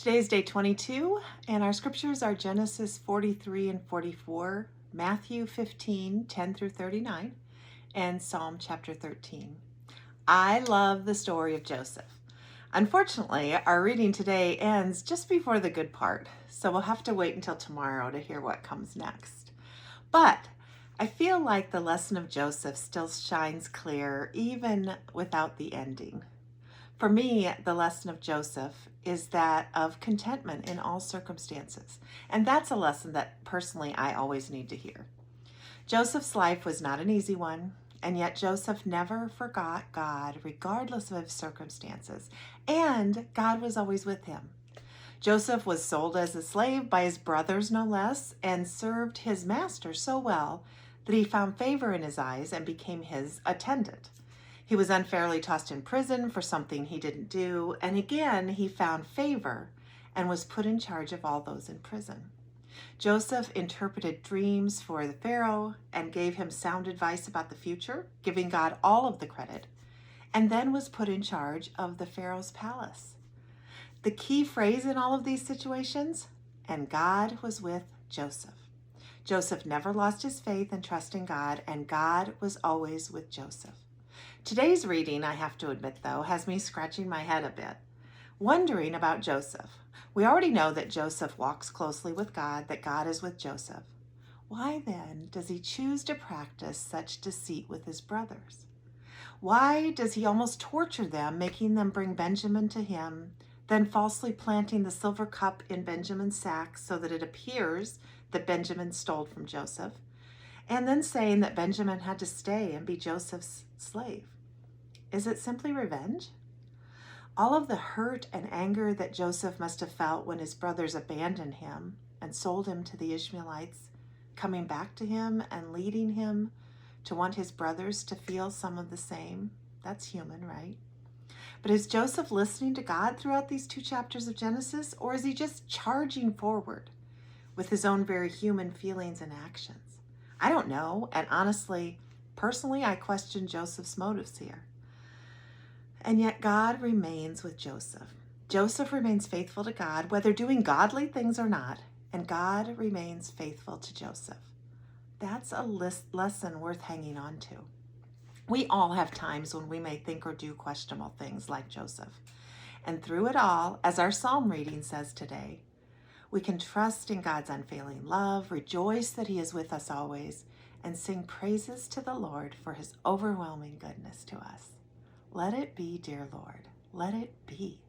Today is day 22, and our scriptures are Genesis 43 and 44, Matthew 15, 10 through 39, and Psalm chapter 13. I love the story of Joseph. Unfortunately, our reading today ends just before the good part, so we'll have to wait until tomorrow to hear what comes next. But I feel like the lesson of Joseph still shines clear even without the ending. For me, the lesson of Joseph is that of contentment in all circumstances. And that's a lesson that personally I always need to hear. Joseph's life was not an easy one, and yet Joseph never forgot God regardless of his circumstances, and God was always with him. Joseph was sold as a slave by his brothers, no less, and served his master so well that he found favor in his eyes and became his attendant. He was unfairly tossed in prison for something he didn't do, and again he found favor and was put in charge of all those in prison. Joseph interpreted dreams for the Pharaoh and gave him sound advice about the future, giving God all of the credit, and then was put in charge of the Pharaoh's palace. The key phrase in all of these situations, and God was with Joseph. Joseph never lost his faith and trust in God, and God was always with Joseph. Today's reading, I have to admit though, has me scratching my head a bit, wondering about Joseph. We already know that Joseph walks closely with God, that God is with Joseph. Why then does he choose to practice such deceit with his brothers? Why does he almost torture them, making them bring Benjamin to him, then falsely planting the silver cup in Benjamin's sack so that it appears that Benjamin stole from Joseph, and then saying that Benjamin had to stay and be Joseph's slave? Is it simply revenge? All of the hurt and anger that Joseph must have felt when his brothers abandoned him and sold him to the Ishmaelites, coming back to him and leading him to want his brothers to feel some of the same. That's human, right? But is Joseph listening to God throughout these 2 chapters of Genesis, or is he just charging forward with his own very human feelings and actions? I don't know, and honestly, personally, I question Joseph's motives here. And yet God remains with Joseph. Joseph remains faithful to God, whether doing godly things or not, and God remains faithful to Joseph. That's a lesson worth hanging on to. We all have times when we may think or do questionable things like Joseph. And through it all, as our psalm reading says today, we can trust in God's unfailing love, rejoice that he is with us always, and sing praises to the Lord for his overwhelming goodness to us. Let it be, dear Lord, let it be.